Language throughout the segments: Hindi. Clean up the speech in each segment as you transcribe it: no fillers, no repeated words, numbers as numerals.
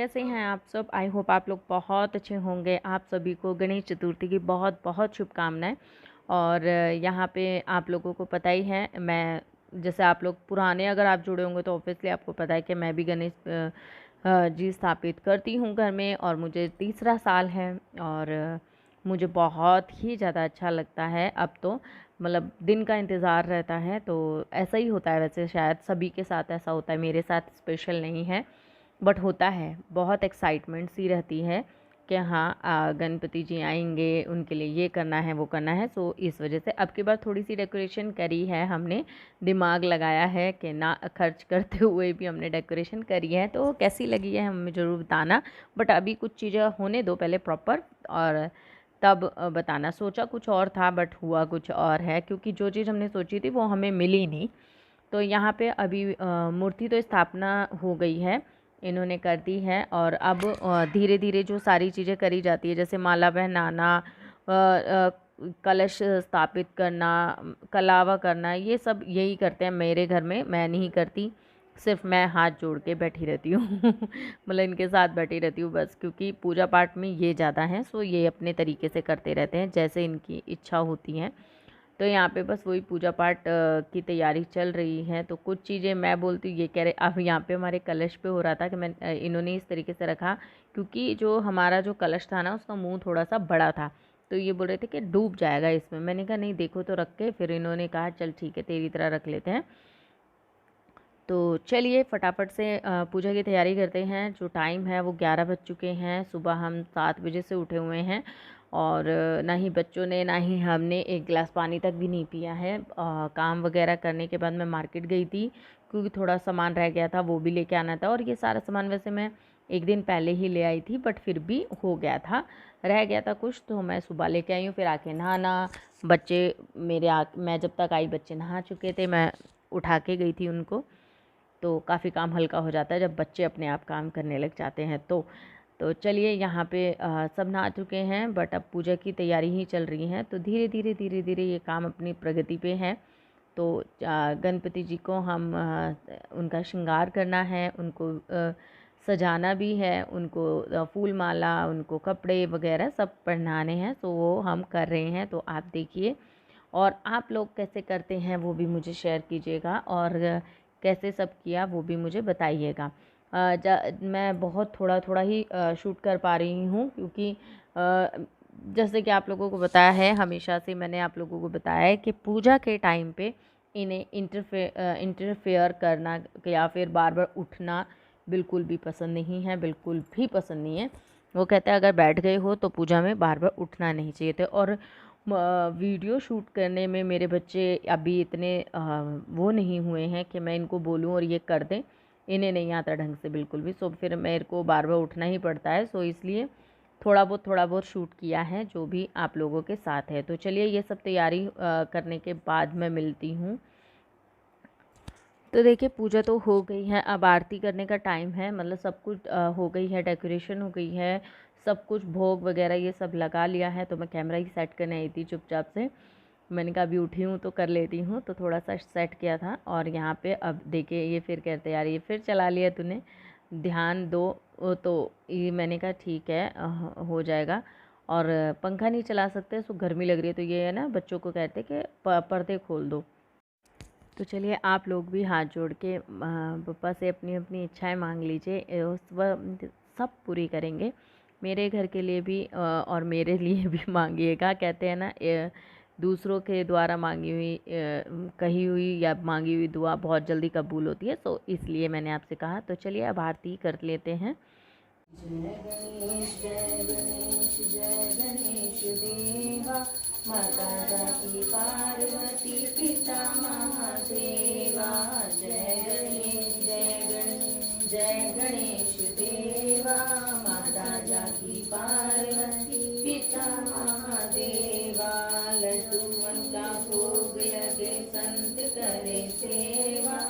कैसे हैं आप सब? आई होप आप लोग बहुत अच्छे होंगे। आप सभी को गणेश चतुर्थी की बहुत बहुत शुभकामनाएं। और यहाँ पे आप लोगों को पता ही है, मैं जैसे आप लोग पुराने अगर आप जुड़े होंगे तो ऑब्वियसली आपको पता है कि मैं भी गणेश जी स्थापित करती हूँ घर में, और मुझे तीसरा साल है। और मुझे बहुत ही ज़्यादा अच्छा लगता है। अब तो मतलब दिन का इंतज़ार रहता है। तो ऐसा ही होता है, वैसे शायद सभी के साथ ऐसा होता है, मेरे साथ स्पेशल नहीं है बट होता है। बहुत एक्साइटमेंट सी रहती है कि हाँ गणपति जी आएंगे, उनके लिए ये करना है वो करना है। सो इस वजह से अब की बार थोड़ी सी डेकोरेशन करी है हमने, दिमाग लगाया है कि ना खर्च करते हुए भी हमने डेकोरेशन करी है। तो कैसी लगी है हमें ज़रूर बताना। बट अभी कुछ चीज़ें होने दो पहले प्रॉपर, और तब बताना। सोचा कुछ और था बट हुआ कुछ और है, क्योंकि जो चीज़ हमने सोची थी वो हमें मिली नहीं। तो यहाँ पे अभी मूर्ति तो स्थापना हो गई है, इन्होंने कर दी है। और अब धीरे धीरे जो सारी चीज़ें करी जाती है, जैसे माला पहनाना, कलश स्थापित करना, कलावा करना, ये सब यही करते हैं मेरे घर में। मैं नहीं करती, सिर्फ मैं हाथ जोड़ के बैठी रहती हूँ मतलब इनके साथ बैठी रहती हूँ बस, क्योंकि पूजा पाठ में ये ज़्यादा हैं। सो ये अपने तरीके से करते रहते हैं जैसे इनकी इच्छा होती हैं। तो यहाँ पे बस वही पूजा पाठ की तैयारी चल रही है। तो कुछ चीज़ें मैं बोलती हूँ, ये कह रहे अब यहाँ पे हमारे कलश पे हो रहा था कि मैं इन्होंने इस तरीके से रखा, क्योंकि जो हमारा जो कलश था ना उसका मुंह थोड़ा सा बड़ा था। तो ये बोल रहे थे कि डूब जाएगा इसमें। मैंने कहा नहीं देखो तो रख के, फिर इन्होंने कहा चल ठीक है तेरी तरह रख लेते हैं। तो चलिए फटाफट से पूजा की तैयारी करते हैं। जो टाइम है वो 11 बज चुके हैं। सुबह हम 7 बजे से उठे हुए हैं, और ना ही बच्चों ने ना ही हमने एक गिलास पानी तक भी नहीं पिया है। काम वगैरह करने के बाद मैं मार्केट गई थी, क्योंकि थोड़ा सामान रह गया था, वो भी लेके आना था। और ये सारा सामान वैसे मैं एक दिन पहले ही ले आई थी, बट फिर भी हो गया था, रह गया था कुछ, तो मैं सुबह लेके आई हूँ। फिर आके नहाना, बच्चे मेरे मैं जब तक आई बच्चे नहा चुके थे, मैं उठा के गई थी उनको। तो काफ़ी काम हल्का हो जाता है जब बच्चे अपने आप काम करने लग जाते हैं। तो चलिए यहाँ पे सब नहा चुके हैं, बट अब पूजा की तैयारी ही चल रही है। तो धीरे धीरे ये काम अपनी प्रगति पे है। तो गणपति जी को हम उनका श्रृंगार करना है, उनको सजाना भी है, उनको फूल माला, उनको कपड़े वगैरह सब पहनाने हैं। तो वो हम कर रहे हैं, तो आप देखिए। और आप लोग कैसे करते हैं वो भी मुझे शेयर कीजिएगा, और कैसे सब किया वो भी मुझे बताइएगा। मैं बहुत थोड़ा थोड़ा ही शूट कर पा रही हूँ, क्योंकि जैसे कि आप लोगों को बताया है, हमेशा से मैंने आप लोगों को बताया है कि पूजा के टाइम पे इन्हें इंटरफेयर करना या फिर बार बार उठना बिल्कुल भी पसंद नहीं है, बिल्कुल भी पसंद नहीं है। वो कहते हैं अगर बैठ गए हो तो पूजा में बार बार उठना नहीं चाहिए थे। और वीडियो शूट करने में मेरे बच्चे अभी इतने वो नहीं हुए हैं कि मैं इनको बोलूँ और ये कर दें। इन्हें नहीं आता ढंग से बिल्कुल भी। सो फिर मेरे को बार बार उठना ही पड़ता है। सो इसलिए थोड़ा बहुत शूट किया है, जो भी आप लोगों के साथ है। तो चलिए ये सब तैयारी करने के बाद मैं मिलती हूँ। तो देखिए पूजा तो हो गई है, अब आरती करने का टाइम है। मतलब सब कुछ हो गई है, डेकोरेशन हो गई है, सब कुछ भोग वगैरह ये सब लगा लिया है। तो मैं कैमरा ही सेट करने आई थी चुपचाप से। मैंने कहा अभी उठी हूँ तो कर लेती हूँ, तो थोड़ा सा सेट किया था। और यहाँ पे अब देखिए ये फिर कहते यार ये फिर चला लिया तूने, ध्यान दो। तो ये मैंने कहा ठीक है हो जाएगा। और पंखा नहीं चला सकते, सो गर्मी लग रही है। तो ये है ना, बच्चों को कहते कि पर्दे खोल दो। तो चलिए आप लोग भी हाथ जोड़ के पापा से अपनी अपनी इच्छाएं मांग लीजिए, उस सब पूरी करेंगे। मेरे घर के लिए भी और मेरे लिए भी मांगिएगा। कहते हैं ना दूसरों के द्वारा मांगी हुई कही हुई या मांगी हुई दुआ बहुत जल्दी कबूल होती है। तो इसलिए मैंने आपसे कहा। तो चलिए अब आरती कर लेते हैं। जय गणेश जय गणेश जय गणेश देवा, माता जाकी पार्वती पिता महादेवा। जय गणेश जय गणेश जय गणेश देवा, माता जाकी पार्वती पिता महादेवा। लड्डूअन का भोग लगे संत करे सेवा।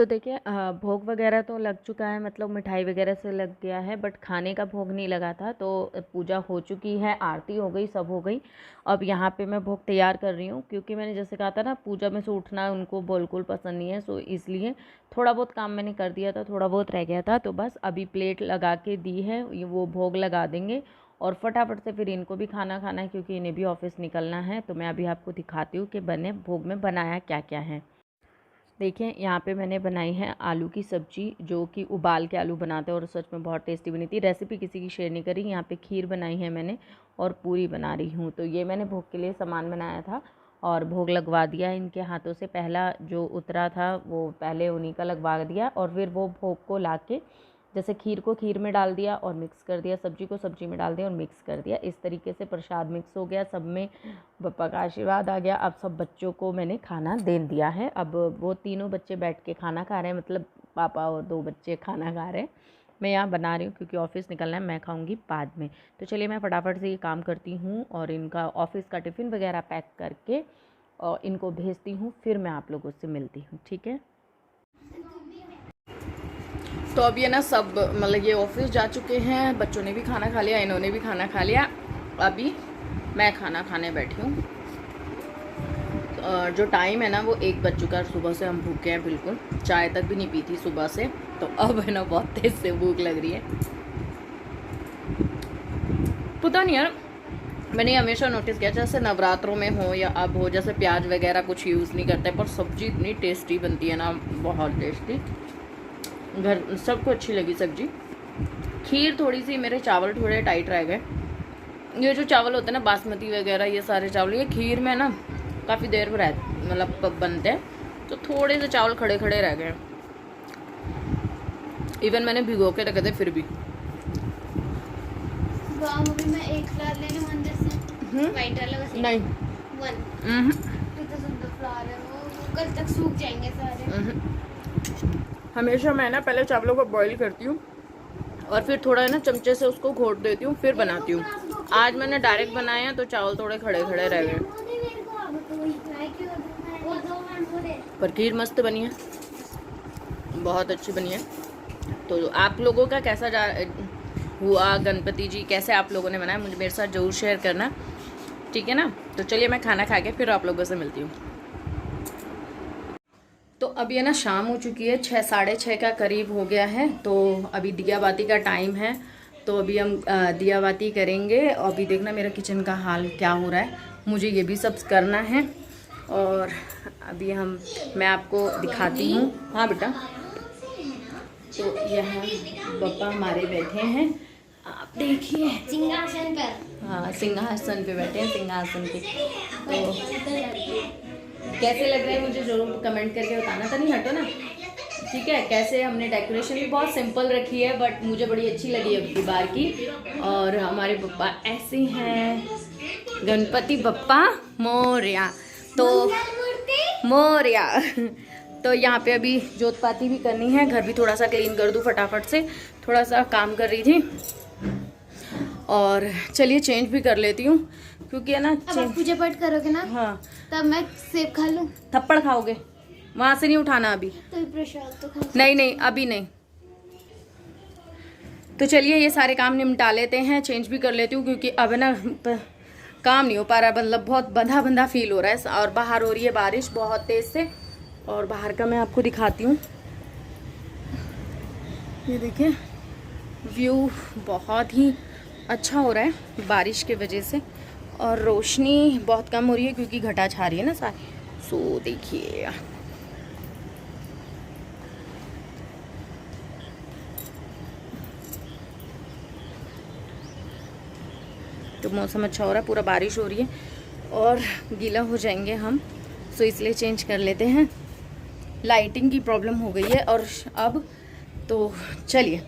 तो देखिए भोग वगैरह तो लग चुका है, मतलब मिठाई वगैरह से लग गया है, बट खाने का भोग नहीं लगा था। तो पूजा हो चुकी है, आरती हो गई, सब हो गई। अब यहाँ पे मैं भोग तैयार कर रही हूँ, क्योंकि मैंने जैसे कहा था ना, पूजा में से उठना उनको बिल्कुल पसंद नहीं है। सो इसलिए थोड़ा बहुत काम मैंने कर दिया था, थोड़ा बहुत रह गया था, तो बस अभी प्लेट लगा के दी है, वो भोग लगा देंगे और फटाफट से फिर इनको भी खाना खाना है, क्योंकि इन्हें भी ऑफिस निकलना है। तो मैं अभी आपको दिखाती हूँ कि बने भोग में बनाया क्या क्या है। देखिए यहाँ पे मैंने बनाई है आलू की सब्ज़ी, जो कि उबाल के आलू बनाते हैं और सच में बहुत टेस्टी बनी थी। रेसिपी किसी की शेयर नहीं करी। यहाँ पे खीर बनाई है मैंने और पूरी बना रही हूँ। तो ये मैंने भोग के लिए सामान बनाया था और भोग लगवा दिया इनके हाथों से। पहला जो उतरा था वो पहले उन्हीं का लगवा दिया और फिर वो भोग को ला के, जैसे खीर को खीर में डाल दिया और मिक्स कर दिया, सब्जी को सब्जी में डाल दिया और मिक्स कर दिया। इस तरीके से प्रसाद मिक्स हो गया, सब में पापा का आशीर्वाद आ गया। अब सब बच्चों को मैंने खाना दे दिया है। अब वो तीनों बच्चे बैठ के खाना खा रहे हैं, मतलब पापा और 2 बच्चे खाना खा रहे हैं। मैं यहाँ बना रही हूँ क्योंकि ऑफ़िस निकलना है, मैं खाऊंगी बाद में। तो चलिए मैं फटाफट से ये काम करती हूँ और इनका ऑफ़िस का टिफ़िन वगैरह पैक करके और इनको भेजती हूँ, फिर मैं आप लोगों से मिलती हूँ, ठीक है। तो अब ये ना सब मतलब ये ऑफिस जा चुके हैं, बच्चों ने भी खाना खा लिया, इन्होंने भी खाना खा लिया। अभी मैं खाना खाने बैठी हूँ। जो टाइम है ना वो 1 बज चुका है, सुबह से हम भूखे हैं बिल्कुल, चाय तक भी नहीं पी थी सुबह से। तो अब है ना बहुत तेज़ से भूख लग रही है। पता नहीं यार, मैंने हमेशा नोटिस किया जैसे नवरात्रों में हो या अब हो, जैसे प्याज वगैरह कुछ यूज़ नहीं करते, पर सब्ज़ी इतनी टेस्टी बनती है ना, बहुत टेस्टी। घर सबको अच्छी लगी सब्जी। खीर थोड़ी सी, मेरे चावल थोड़े टाइट रह गए। ये जो चावल होते हैं ना बासमती वगैरह, ये सारे चावल ये खीर में ना काफ़ी देर में मतलब बनते हैं, तो थोड़े से चावल खड़े खड़े रह गए। इवन मैंने भिगो के रखे थे फिर भी। मैं एक फ्लावर ले लूं अंदर से, वाइट वाला बस नहीं, तो सुंदर फ्लावर है वो कल तक सूख जाएंगे सारे। हमेशा मैं ना पहले चावलों को बॉईल करती हूँ और फिर थोड़ा है ना चमचे से उसको घोट देती हूँ, फिर बनाती हूँ। आज मैंने डायरेक्ट बनाया तो चावल थोड़े खड़े खड़े रह गए, पर खीर मस्त बनी है, बहुत अच्छी बनी है। तो आप लोगों का कैसा हुआ गणपति जी, कैसे आप लोगों ने बनाया, मुझे मेरे साथ ज़रूर शेयर करना, ठीक है ना। तो चलिए मैं खाना खा के फिर आप लोगों से मिलती हूँ। तो अभी है ना शाम हो चुकी है, 6 साढ़े 6 का करीब हो गया है। तो अभी दिया बाती का टाइम है, तो अभी हम दिया बाती करेंगे। अभी देखना मेरा किचन का हाल क्या हो रहा है, मुझे ये भी सब करना है। और अभी मैं आपको दिखाती हूँ। हाँ बेटा, तो यहाँ पापा हमारे बैठे हैं, आप देखिए सिंहासन पर। हाँ, सिंहासन पे बैठे हैं, सिंहासन पे। तो कैसे लग रहे हैं मुझे जरूर कमेंट करके बताना। तो नहीं हटो ना, ठीक है। कैसे हमने डेकोरेशन भी बहुत सिंपल रखी है, बट मुझे बड़ी अच्छी लगी अब की बार की। और हमारे पप्पा ऐसे हैं, गणपति बप्पा मोरया, तो मोरया। तो यहाँ पे अभी जोत पाती भी करनी है, घर भी थोड़ा सा क्लीन कर दूँ फटाफट से, थोड़ा सा काम कर रही थी। और चलिए चेंज भी कर लेती हूँ, क्योंकि है ना पूजा पाठ करोगे ना, हाँ, तब मैं सेब खा लूँ। थप्पड़ खाओगे, वहां से नहीं उठाना अभी। तो प्रसाद तो खा। नहीं अभी नहीं। तो चलिए ये सारे काम निपटा लेते हैं, चेंज भी कर लेती हूँ, क्योंकि अब ना काम नहीं हो पा रहा, मतलब बहुत बंधा बंधा फील हो रहा है। और बाहर हो रही है बारिश बहुत तेज से, और बाहर का मैं आपको दिखाती हूँ। ये देखिए व्यू बहुत ही अच्छा हो रहा है बारिश की वजह से, और रोशनी बहुत कम हो रही है क्योंकि घटा छा रही है ना सारी। सो देखिए तो मौसम अच्छा हो रहा है, पूरा बारिश हो रही है और गीला हो जाएंगे हम, सो इसलिए चेंज कर लेते हैं। लाइटिंग की प्रॉब्लम हो गई है। और अब तो चलिए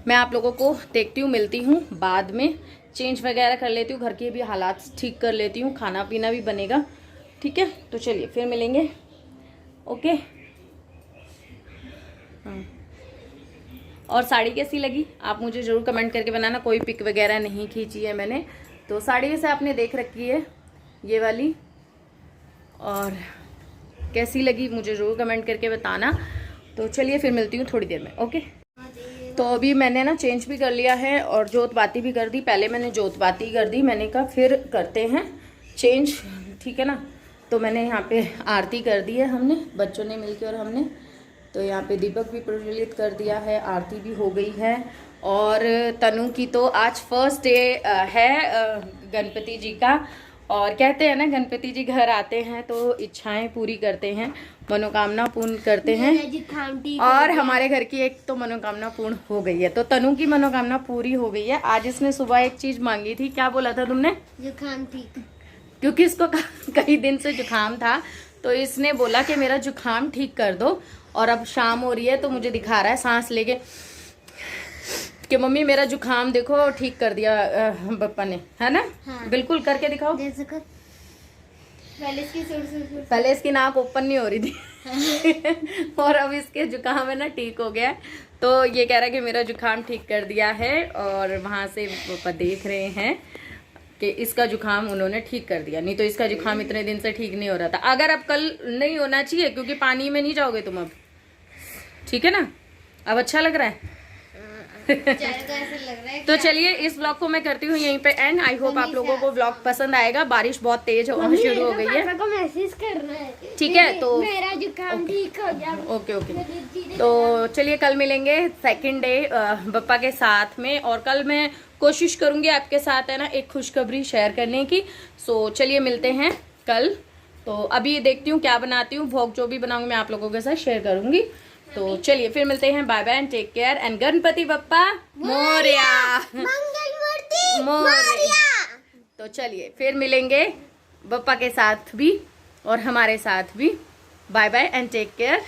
मैं आप लोगों को देखती हूँ, मिलती हूँ बाद में। चेंज वगैरह कर लेती हूँ, घर के भी हालात ठीक कर लेती हूँ, खाना पीना भी बनेगा, ठीक है। तो चलिए फिर मिलेंगे, ओके। हाँ, और साड़ी कैसी लगी आप मुझे ज़रूर कमेंट करके बनाना। कोई पिक वगैरह नहीं खींची है मैंने, तो साड़ी वैसे आपने देख रखी है ये वाली, और कैसी लगी मुझे ज़रूर कमेंट करके बताना। तो चलिए फिर मिलती हूँ थोड़ी देर में। ओके, तो अभी मैंने ना चेंज भी कर लिया है और जोत बाती भी कर दी। पहले मैंने जोत बाती कर दी, मैंने कहा फिर करते हैं चेंज, ठीक है ना। तो मैंने यहाँ पे आरती कर दी है हमने, बच्चों ने मिलकर और हमने। तो यहाँ पे दीपक भी प्रज्वलित कर दिया है, आरती भी हो गई है। और तनु की तो आज फर्स्ट डे है गणपति जी का। और कहते हैं ना गणपति जी घर आते हैं तो इच्छाएं पूरी करते हैं, मनोकामना पूर्ण करते हैं। और हमारे घर की एक तो मनोकामना पूर्ण हो गई है, तो तनु की मनोकामना पूरी हो गई है। आज इसने सुबह एक चीज मांगी थी, क्या बोला था तुमने? जुकाम ठीक, क्योंकि इसको कई दिन से जुकाम था, तो इसने बोला कि मेरा जुकाम ठीक कर दो। और अब शाम हो रही है तो मुझे दिखा रहा है सांस लेके कि मम्मी मेरा जुकाम देखो ठीक कर दिया पप्पा ने, है ना? हाँ। बिल्कुल करके दिखाओ। पहले इसकी नाक ओपन नहीं हो रही थी और अब इसके जुकाम है ना ठीक हो गया है। तो ये कह रहा है कि मेरा जुकाम ठीक कर दिया है। और वहाँ से पापा देख रहे हैं कि इसका जुकाम उन्होंने ठीक कर दिया, नहीं तो इसका जुकाम इतने दिन से ठीक नहीं हो रहा था। अगर अब कल नहीं होना चाहिए क्योंकि पानी में नहीं जाओगे तुम अब, ठीक है ना? अब अच्छा लग रहा है तो चलिए इस ब्लॉग को मैं करती हूँ यहीं पे एंड। आई होप आप लोगों को ब्लॉग पसंद आएगा। बारिश बहुत तेज होना शुरू हो गई है, मैसेज करना है, ठीक है? तो मेरा जुकाम ठीक हो गया। ओके। तो चलिए कल मिलेंगे सेकंड डे बप्पा के साथ में। और कल मैं कोशिश करूंगी आपके साथ है ना एक खुशखबरी शेयर करने की। सो चलिए मिलते हैं कल। तो अभी देखती हूँ क्या बनाती हूँ, भोग जो भी बनाऊंगी मैं आप लोगों के साथ शेयर करूंगी। तो चलिए फिर मिलते हैं, bye bye and take care and Ganpati Bappa Morya, Mangal Morya. तो चलिए फिर मिलेंगे बप्पा के साथ भी और हमारे साथ भी। Bye bye and take care.